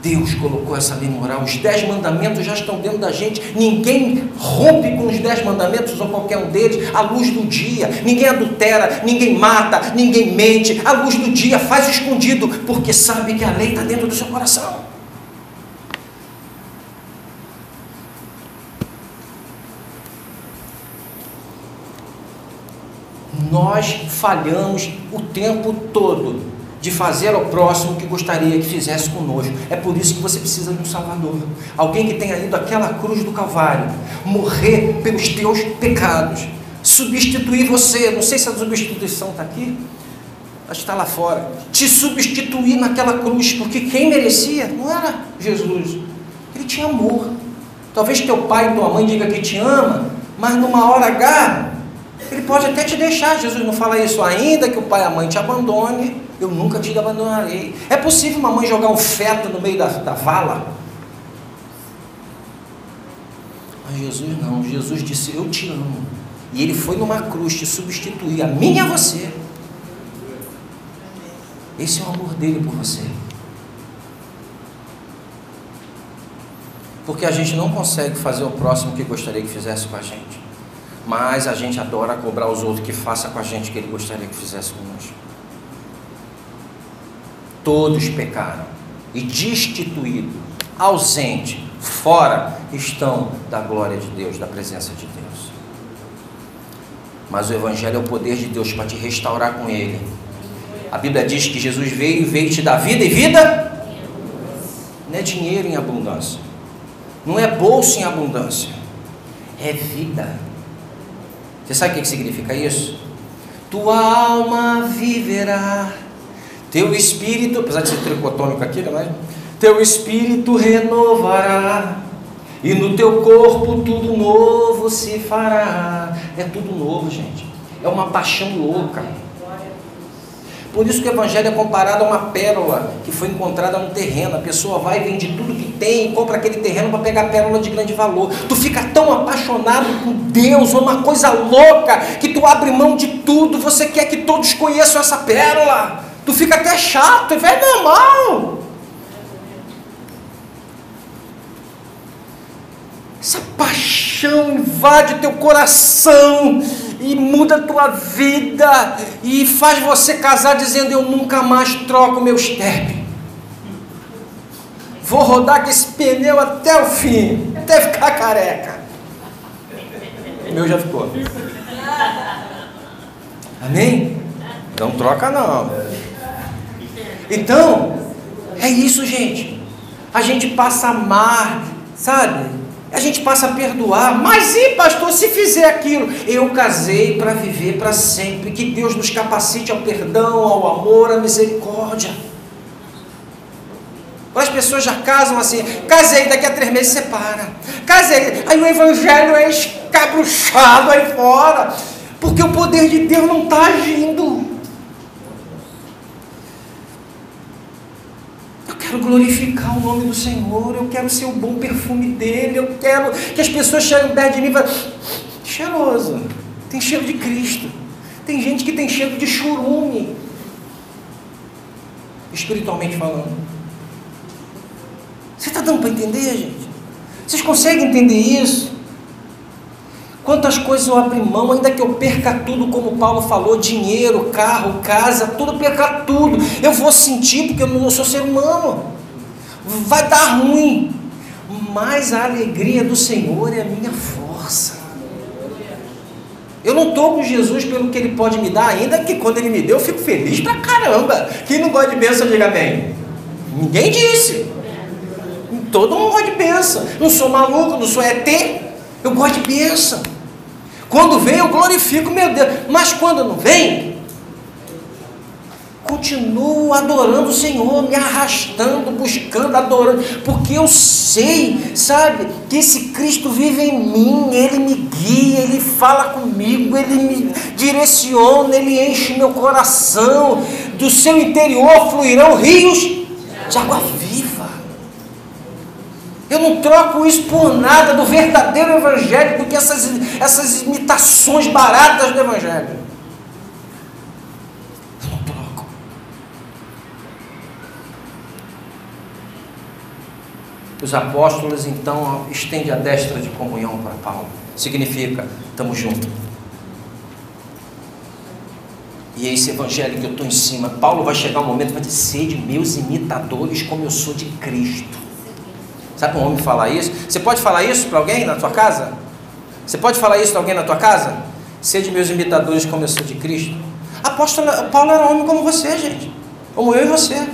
Deus colocou essa lei moral. Os 10 mandamentos já estão dentro da gente. Ninguém rompe com os 10 mandamentos ou qualquer um deles à luz do dia. Ninguém adultera, ninguém mata, ninguém mente. À luz do dia faz escondido, porque sabe que a lei está dentro do seu coração. Nós falhamos o tempo todo de fazer ao próximo o que gostaria que fizesse conosco. É por isso que você precisa de um Salvador. Alguém que tenha ido àquela cruz do Calvário, morrer pelos teus pecados, substituir você. Não sei se a substituição está aqui, acho que está lá fora. Te substituir naquela cruz, porque quem merecia não era Jesus. Ele tinha amor. Talvez teu pai e tua mãe digam que te ama, mas numa hora H, ele pode até te deixar. Jesus não fala isso ainda, que o pai e a mãe te abandone, eu nunca te abandonarei. É possível uma mãe jogar um feto no meio da vala? Mas Jesus não. Jesus disse, eu te amo. E ele foi numa cruz te substituir, a mim e a você. Esse é o amor dele por você. Porque a gente não consegue fazer o próximo que gostaria que fizesse com a gente. Mas a gente adora cobrar os outros que façam com a gente o que ele gostaria que fizesse conosco. Todos pecaram e destituídos, ausentes, fora estão da glória de Deus, da presença de Deus. Mas o Evangelho é o poder de Deus para te restaurar com Ele. A Bíblia diz que Jesus veio e veio te dar vida, e vida não é dinheiro em abundância, não é bolsa em abundância, é vida. Você sabe o que significa isso? Tua alma viverá, teu espírito, apesar de ser tricotômico aqui, não é? Teu espírito renovará, e no teu corpo tudo novo se fará. É tudo novo, gente. É uma paixão louca. Por isso que o Evangelho é comparado a uma pérola que foi encontrada no terreno. A pessoa vai e vende tudo que tem e compra aquele terreno para pegar a pérola de grande valor. Tu fica tão apaixonado com Deus, uma coisa louca, que tu abre mão de tudo. Você quer que todos conheçam essa pérola. Tu fica até chato, é normal. Essa paixão invade teu coração e muda a tua vida e faz você casar dizendo, eu nunca mais troco meu estepe. Vou rodar com esse pneu até o fim, até ficar careca. O meu já ficou. Amém? Não troca não. Então, é isso, gente. A gente passa a amar, sabe? A gente passa a perdoar. Mas e pastor, se fizer aquilo? Eu casei para viver para sempre. Que Deus nos capacite ao perdão, ao amor, à misericórdia. As pessoas já casam assim, casei, daqui a 3 meses separa. Casei, aí o Evangelho é escabruchado aí fora, porque o poder de Deus não está agindo. Eu quero glorificar o nome do Senhor, eu quero ser o bom perfume dele, eu quero que as pessoas cheguem perto de mim e falem, cheiroso, tem cheiro de Cristo. Tem gente que tem cheiro de churume, espiritualmente falando. Você está dando para entender, gente? Vocês conseguem entender isso? Quantas coisas eu abri mão, ainda que eu perca tudo, como Paulo falou, dinheiro, carro, casa, tudo, perca tudo. Eu vou sentir, porque eu não sou ser humano. Vai dar ruim. Mas a alegria do Senhor é a minha força. Eu não estou com Jesus pelo que Ele pode me dar, ainda que quando Ele me deu, eu fico feliz pra caramba. Quem não gosta de bênção, diga amém. Ninguém disse. Todo mundo gosta de bênção. Não sou maluco, não sou ET. Eu gosto de bênção. Quando vem, eu glorifico, meu Deus. Mas quando não vem, continuo adorando o Senhor, me arrastando, buscando, adorando, porque eu sei, sabe, que esse Cristo vive em mim, Ele me guia, Ele fala comigo, Ele me direciona, Ele enche meu coração, do seu interior fluirão rios de água viva. Eu não troco isso por nada do verdadeiro evangelho, porque essas imitações baratas do evangelho. Eu não troco. Os apóstolos então estendem a destra de comunhão para Paulo. Significa, estamos juntos. E é esse evangelho que eu estou em cima. Paulo vai chegar um momento e vai dizer: sede meus imitadores como eu sou de Cristo. Sabe um homem falar isso? Você pode falar isso para alguém na tua casa? Você pode falar isso para alguém na tua casa? Sede meus imitadores como eu sou de Cristo. Paulo era um homem como você, gente. Como eu e você.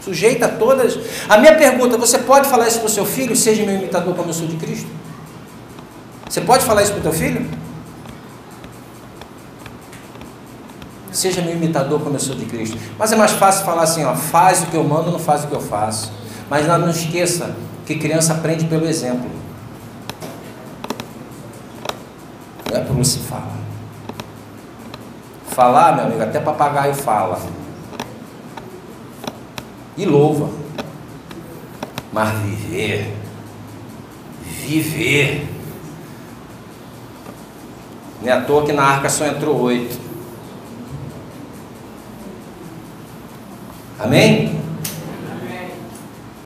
Sujeito a todas. A minha pergunta: você pode falar isso para o seu filho? Seja meu imitador como eu sou de Cristo? Você pode falar isso para o teu filho? Seja meu imitador como eu sou de Cristo. Mas é mais fácil falar assim, ó: faz o que eu mando, não faz o que eu faço. Mas não esqueça que criança aprende pelo exemplo. Não é pelo se fala. Falar, meu amigo, até papagaio fala. E louva. Mas viver. Não é à toa que na arca só entrou 8. Amém?